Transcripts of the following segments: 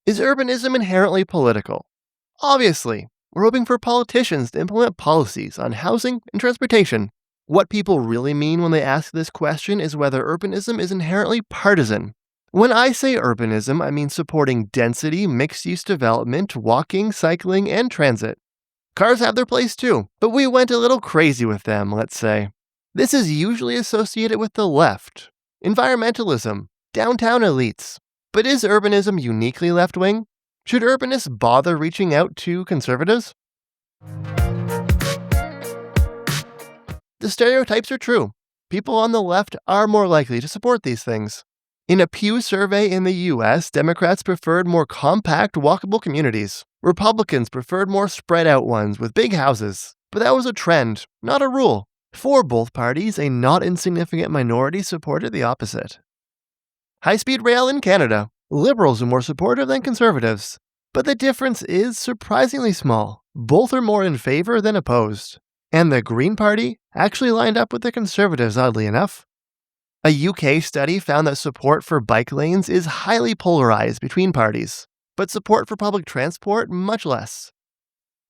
Is urbanism inherently political? Obviously. We're hoping for politicians to implement policies on housing and transportation. What people really mean when they ask this question is whether urbanism is inherently partisan. When I say urbanism, I mean supporting density, mixed-use development, walking, cycling, and transit. Cars have their place too, but we went a little crazy with them, let's say. This is usually associated with the left, environmentalism, downtown elites. But is urbanism uniquely left-wing? Should urbanists bother reaching out to conservatives? The stereotypes are true. People on the left are more likely to support these things. In a Pew survey in the US, Democrats preferred more compact, walkable communities. Republicans preferred more spread out ones with big houses. But that was a trend, not a rule. For both parties, a not insignificant minority supported the opposite. High-speed rail in Canada. Liberals are more supportive than conservatives. But the difference is surprisingly small. Both are more in favor than opposed. And the Green Party actually lined up with the Conservatives, oddly enough. A UK study found that support for bike lanes is highly polarized between parties, but support for public transport much less.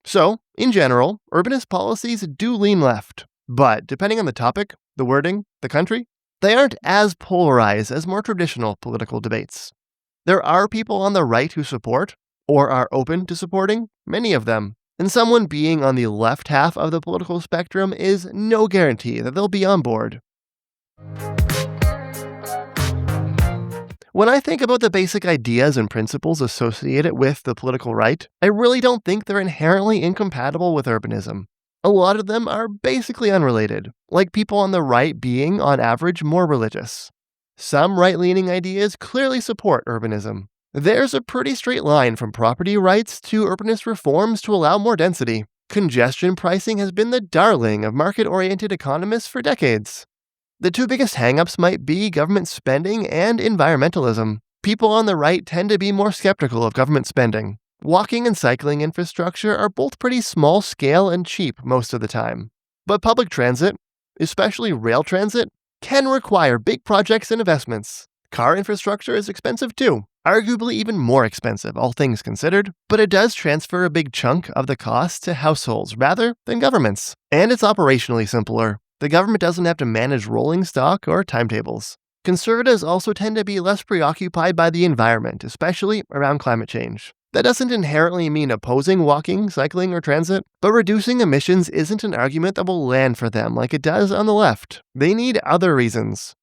So, in general, urbanist policies do lean left, but depending on the topic, the wording, the country, they aren't as polarized as more traditional political debates. There are people on the right who support, or are open to supporting, many of them. And someone being on the left half of the political spectrum is no guarantee that they'll be on board. When I think about the basic ideas and principles associated with the political right, I really don't think they're inherently incompatible with urbanism. A lot of them are basically unrelated, like people on the right being, on average, more religious. Some right-leaning ideas clearly support urbanism. There's a pretty straight line from property rights to urbanist reforms to allow more density. Congestion pricing has been the darling of market-oriented economists for decades. The two biggest hang-ups might be government spending and environmentalism. People on the right tend to be more skeptical of government spending. Walking and cycling infrastructure are both pretty small-scale and cheap most of the time. But public transit, especially rail transit, can require big projects and investments. Car infrastructure is expensive too, arguably even more expensive, all things considered, but it does transfer a big chunk of the cost to households rather than governments. And it's operationally simpler. The government doesn't have to manage rolling stock or timetables. Conservatives also tend to be less preoccupied by the environment, especially around climate change. That doesn't inherently mean opposing walking, cycling, or transit, but reducing emissions isn't an argument that will land for them like it does on the left. They need other reasons.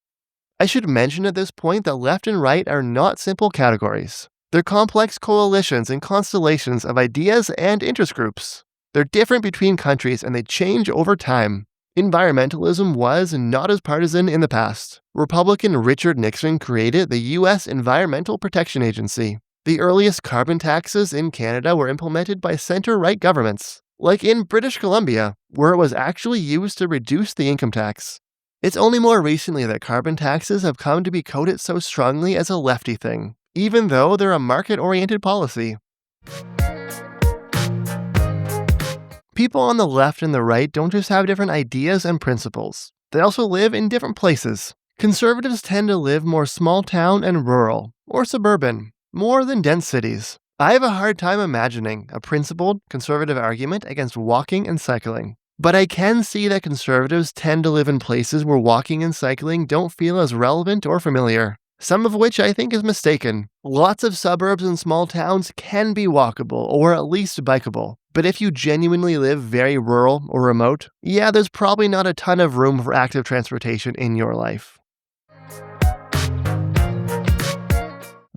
I should mention at this point that left and right are not simple categories. They're complex coalitions and constellations of ideas and interest groups. They're different between countries and they change over time. Environmentalism was not as partisan in the past. Republican Richard Nixon created the U.S. Environmental Protection Agency. The earliest carbon taxes in Canada were implemented by center-right governments, like in British Columbia, where it was actually used to reduce the income tax. It's only more recently that carbon taxes have come to be coded so strongly as a lefty thing, even though they're a market-oriented policy. People on the left and the right don't just have different ideas and principles. They also live in different places. Conservatives tend to live more small-town and rural, or suburban, more than dense cities. I have a hard time imagining a principled conservative argument against walking and cycling. But I can see that conservatives tend to live in places where walking and cycling don't feel as relevant or familiar. Some of which I think is mistaken. Lots of suburbs and small towns can be walkable, or at least bikeable. But if you genuinely live very rural or remote, yeah, there's probably not a ton of room for active transportation in your life.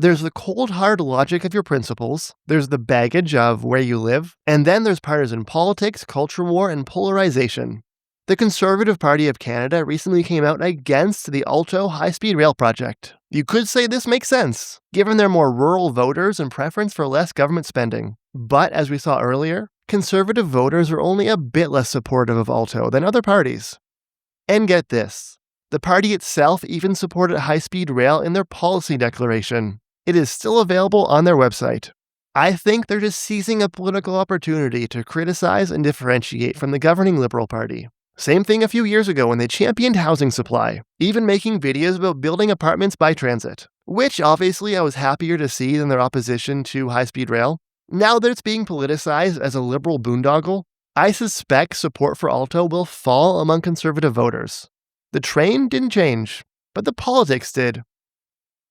There's the cold hard logic of your principles, there's the baggage of where you live, and then there's partisan politics, culture war, and polarization. The Conservative Party of Canada recently came out against the Alto high-speed rail project. You could say this makes sense, given their more rural voters and preference for less government spending. But as we saw earlier, Conservative voters are only a bit less supportive of Alto than other parties. And get this, the party itself even supported high-speed rail in their policy declaration. It is still available on their website. I think they're just seizing a political opportunity to criticize and differentiate from the governing Liberal Party. Same thing a few years ago when they championed housing supply, even making videos about building apartments by transit. which obviously I was happier to see than their opposition to high-speed rail. Now that it's being politicized as a liberal boondoggle, I suspect support for Alto will fall among conservative voters. The train didn't change, but the politics did.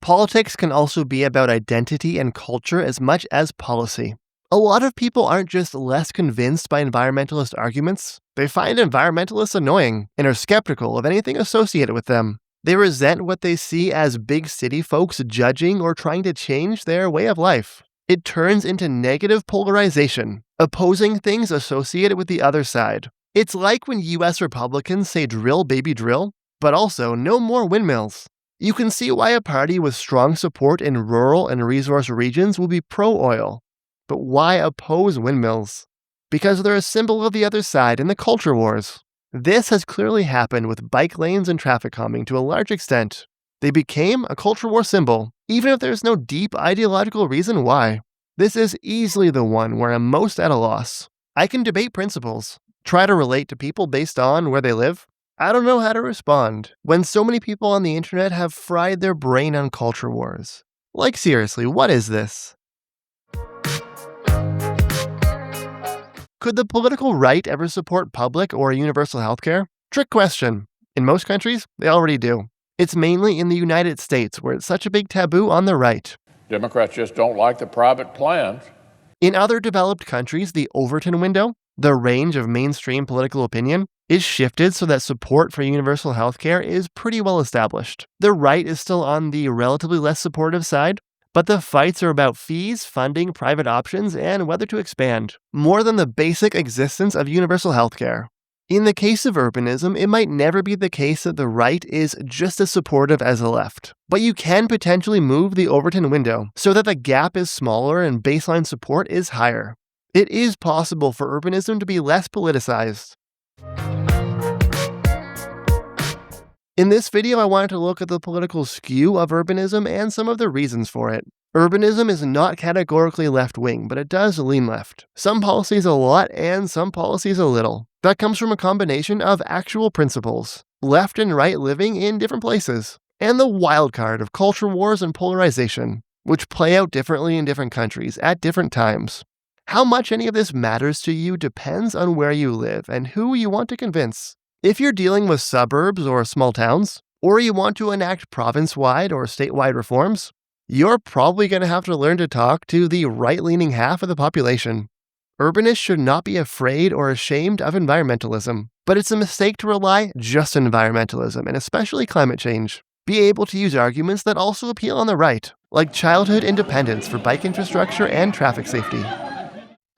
Politics can also be about identity and culture as much as policy. A lot of people aren't just less convinced by environmentalist arguments, they find environmentalists annoying and are skeptical of anything associated with them. They resent what they see as big city folks judging or trying to change their way of life. It turns into negative polarization, opposing things associated with the other side. It's like when US Republicans say drill baby drill, but also no more windmills. You can see why a party with strong support in rural and resource regions will be pro-oil. But why oppose windmills? Because they're a symbol of the other side in the culture wars. This has clearly happened with bike lanes and traffic calming to a large extent. They became a culture war symbol, even if there's no deep ideological reason why. This is easily the one where I'm most at a loss. I can debate principles, try to relate to people based on where they live. I don't know how to respond when so many people on the internet have fried their brain on culture wars. Like seriously, what is this? Could the political right ever support public or universal healthcare? Trick question. In most countries, they already do. It's mainly in the United States where it's such a big taboo on the right. Democrats just don't like the private plans. In other developed countries, the Overton window, the range of mainstream political opinion, is shifted so that support for universal healthcare is pretty well established. The right is still on the relatively less supportive side, but the fights are about fees, funding, private options, and whether to expand, more than the basic existence of universal healthcare. In the case of urbanism, it might never be the case that the right is just as supportive as the left, but you can potentially move the Overton window so that the gap is smaller and baseline support is higher. It is possible for urbanism to be less politicized. In this video, I wanted to look at the political skew of urbanism and some of the reasons for it. Urbanism is not categorically left-wing, but it does lean left. Some policies a lot and some policies a little. That comes from a combination of actual principles, left and right living in different places, and the wild card of culture wars and polarization, which play out differently in different countries at different times. How much any of this matters to you depends on where you live and who you want to convince. If you're dealing with suburbs or small towns, or you want to enact province-wide or statewide reforms, you're probably going to have to learn to talk to the right-leaning half of the population. Urbanists should not be afraid or ashamed of environmentalism, but it's a mistake to rely just on environmentalism, and especially climate change. Be able to use arguments that also appeal on the right, like childhood independence for bike infrastructure and traffic safety.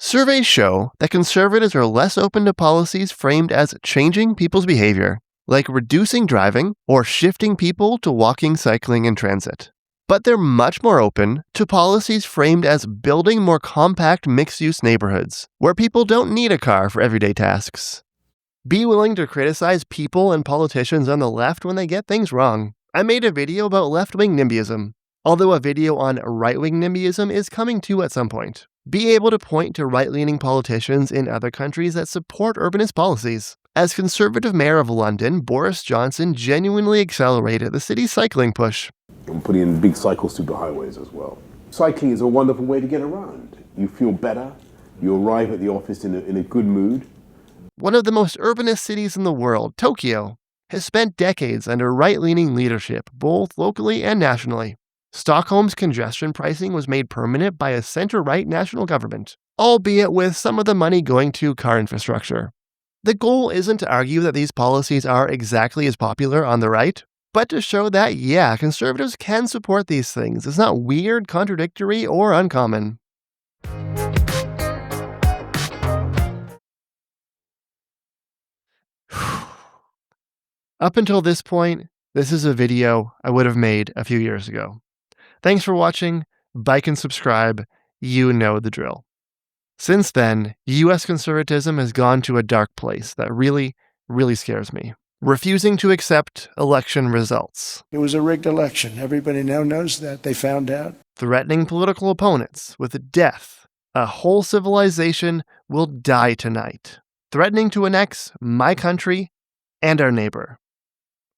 Surveys show that conservatives are less open to policies framed as changing people's behavior, like reducing driving or shifting people to walking, cycling, and transit. But they're much more open to policies framed as building more compact mixed-use neighborhoods, where people don't need a car for everyday tasks. Be willing to criticize people and politicians on the left when they get things wrong. I made a video about left-wing NIMBYism, although a video on right-wing NIMBYism is coming too at some point. Be able to point to right-leaning politicians in other countries that support urbanist policies. As conservative mayor of London, Boris Johnson genuinely accelerated the city's cycling push. And putting in big cycle superhighways as well. Cycling is a wonderful way to get around. You feel better, you arrive at the office in a good mood. One of the most urbanist cities in the world, Tokyo, has spent decades under right-leaning leadership, both locally and nationally. Stockholm's congestion pricing was made permanent by a center-right national government, albeit with some of the money going to car infrastructure. The goal isn't to argue that these policies are exactly as popular on the right, but to show that, yeah, conservatives can support these things. It's not weird, contradictory, or uncommon. Up until this point, this is a video I would have made a few years ago. Thanks for watching, like and subscribe, you know the drill. Since then, US conservatism has gone to a dark place that really, really scares me. Refusing to accept election results. It was a rigged election. Everybody now knows that. They found out. Threatening political opponents with death. A whole civilization will die tonight. Threatening to annex my country and our neighbor.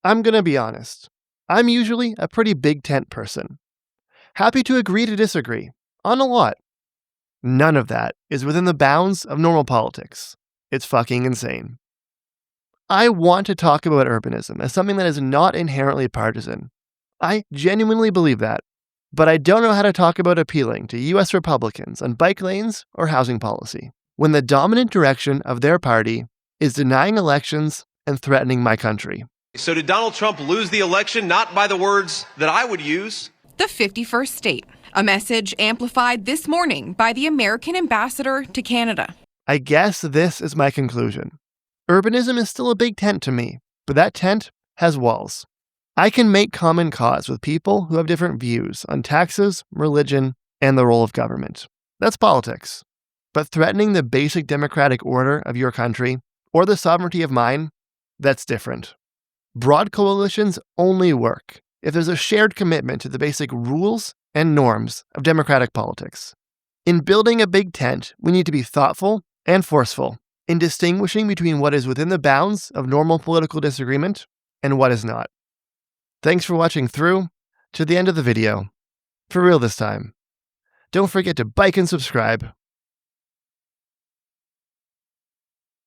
I'm gonna be honest. I'm usually a pretty big tent person. Happy to agree to disagree on a lot. None of that is within the bounds of normal politics. It's fucking insane. I want to talk about urbanism as something that is not inherently partisan. I genuinely believe that. But I don't know how to talk about appealing to US Republicans on bike lanes or housing policy when the dominant direction of their party is denying elections and threatening my country. So did Donald Trump lose the election not by the words that I would use? The 51st state, a message amplified this morning by the American ambassador to Canada. I guess this is my conclusion. Urbanism is still a big tent to me, but that tent has walls. I can make common cause with people who have different views on taxes, religion, and the role of government. That's politics. But threatening the basic democratic order of your country, or the sovereignty of mine, that's different. Broad coalitions only work if there's a shared commitment to the basic rules and norms of democratic politics. In building a big tent, we need to be thoughtful and forceful in distinguishing between what is within the bounds of normal political disagreement and what is not. Thanks for watching through to the end of the video. For real this time. Don't forget to bike and subscribe.